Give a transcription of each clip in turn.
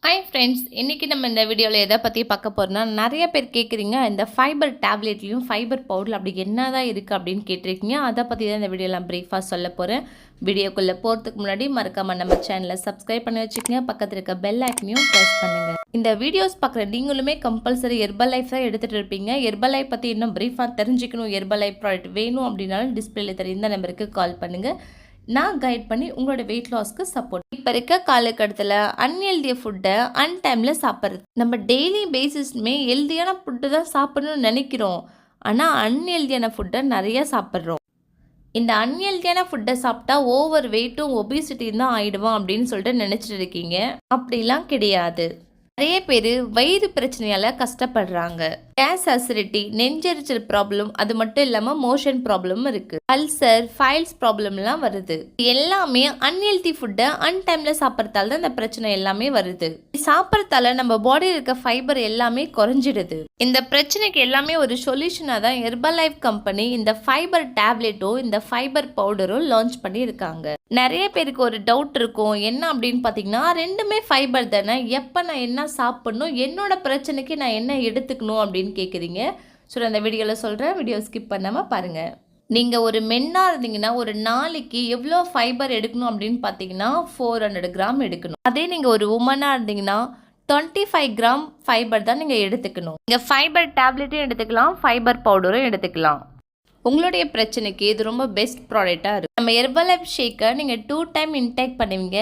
Hi friends, இன்றைக்கி நம்ம இந்த வீடியோவில் எதை பற்றி பார்க்க போகிறோம்னா, நிறைய பேர் கேட்குறீங்க இந்த ஃபைபர் டேப்லெட்லேயும் ஃபைபர் பவுடர் அப்படி என்ன தான் இருக்குது அப்படின்னு கேட்டிருக்கீங்க. அதை பற்றி தான் இந்த வீடியோவில் ப்ரீஃபாக சொல்ல போகிறேன். வீடியோக்குள்ளே போகிறதுக்கு முன்னாடி மறக்காமல் நம்ம சேனலை சப்ஸ்கிரைப் பண்ணி வச்சுக்கோங்க. பக்கத்தில் இருக்க பெல் ஐக்கனையும் ப்ரெஸ் பண்ணுங்கள். இந்த வீடியோஸ் பார்க்குற நீங்களுமே கம்பல்சரி ஹெர்பல் லைஃப் தான் எடுத்துகிட்டு இருப்பீங்க. ஹெர்பல் லைஃப் பற்றி இன்னும் ப்ரீஃபாக தெரிஞ்சுக்கணும், ஹெர்பல் லைஃப் ப்ராடக்ட் வேணும் அப்படின்னாலும் டிஸ்பிளேல தெரியும் இந்த நம்பருக்கு கால் பண்ணுங்கள். நான் கைட் பண்ணி உங்களோட வெயிட் லாஸ்க்கு சப்போர்ட். இப்போ இருக்க காலகட்டத்தில் அன்ஹெல்திய ஃபுட்டை அன்டைமில் சாப்பிட்றது. நம்ம டெய்லி பேசிஸ்மே ஹெல்தியான ஃபுட்டு தான் சாப்பிடணும்னு நினைக்கிறோம், ஆனால் அன்ஹெல்தியான ஃபுட்டை நிறையா சாப்பிட்றோம். இந்த அன்ஹெல்தியான ஃபுட்டை சாப்பிட்டா ஓவர் வெயிட்டும் ஒபிசிட்டியும் தான் ஆகிடுவோம் அப்படின்னு சொல்லிட்டு நினச்சிட்டு இருக்கீங்க. அப்படிலாம் கிடையாது. நிறைய பேர் வயிறு பிரச்சனையால் கஷ்டப்படுறாங்க. கேஸ் அசிடிட்டி, நெஞ்செரிச்சல் ப்ராப்ளம், அது மட்டும் இல்லாமல் மோஷன் ப்ராப்ளமும் இருக்குது. அல்சர், ஃபைல்ஸ் ப்ராப்ளம்லாம் வருது. எல்லாமே அன்ஹெல்தி ஃபுட்டை அன்டைமில் சாப்பிட்றதால தான் இந்த பிரச்சனை எல்லாமே வருது. சாப்பிட்றதால நம்ம பாடியில் இருக்க ஃபைபர் எல்லாமே குறைஞ்சிடுது. இந்த பிரச்சனைக்கு எல்லாமே ஒரு சொல்யூஷனாக தான் ஹெர்பல் லைஃப் கம்பெனி இந்த ஃபைபர் டேப்லெட்டும் இந்த ஃபைபர் பவுடரும் லான்ச் பண்ணி இருக்காங்க. நிறைய பேருக்கு ஒரு டவுட் இருக்கும், என்ன அப்படின்னு பார்த்தீங்கன்னா, ரெண்டுமே ஃபைபர் தானே, எப்போ நான் என்ன சாப்பிடணும், என்னோட பிரச்சனைக்கு நான் என்ன எடுத்துக்கணும் அப்படின்னு கேட்குறீங்க. ஸோ அந்த வீடியோவில் சொல்கிறேன், வீடியோ ஸ்கிப் பண்ணாமல் பாருங்கள். நீங்கள் ஒரு மென்னாக இருந்தீங்கன்னா ஒரு நாளைக்கு எவ்வளோ ஃபைபர் எடுக்கணும் அப்படின்னு பார்த்தீங்கன்னா 400 கிராம் எடுக்கணும். அதே நீங்கள் ஒரு உமனாக இருந்தீங்கன்னா 25 கிராம் ஃபைபர் தான் நீங்கள் எடுத்துக்கணும். நீங்கள் ஃபைபர் டேப்லெட்டும் எடுத்துக்கலாம், ஃபைபர் பவுடரும் எடுத்துக்கலாம். உங்களுடைய பிரச்சனைக்கு இது ரொம்ப பெஸ்ட் ப்ராடக்டாக இருக்கும். நம்ம ஹெர்பல் லைஃப் ஷேக்கை நீங்கள் 2 டைம் இன்டேக் பண்ணுவீங்க.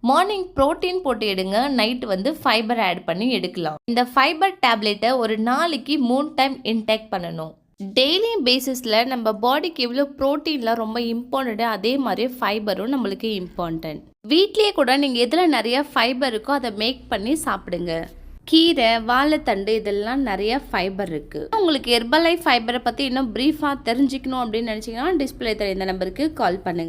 மார்னிங் ப்ரோட்டீன் போட்டு எடுங்க, நைட்டு ஃபைபர் ஆட் பண்ணி எடுக்கலாம். இந்த ஃபைபர் டேப்லெட்டை ஒரு நாளைக்கு 3 டைம் இன்டேக் பண்ணணும். டெய்லி பேசிஸில் நம்ம பாடிக்கு எவ்வளோ ப்ரோட்டீன்லாம் ரொம்ப இம்பார்ட்டண்ட்டு, அதே மாதிரி ஃபைபரும் நம்மளுக்கு இம்பார்ட்டன்ட். வீட்லேயே கூட நீங்கள் எதில் நிறையா ஃபைபர் இருக்கோ அதை மேக் பண்ணி சாப்பிடுங்க. கீரை, வாழைத்தண்டு, இதெல்லாம் நிறைய ஃபைபர் இருக்குது. உங்களுக்கு ஹெர்பல் லைஃப் ஃபைபரை பற்றி இன்னும் ப்ரீஃபாக தெரிஞ்சுக்கணும் அப்படின்னு நினச்சிங்கன்னா டிஸ்பிளே தெரிந்த நம்பருக்கு கால் பண்ணுங்கள்.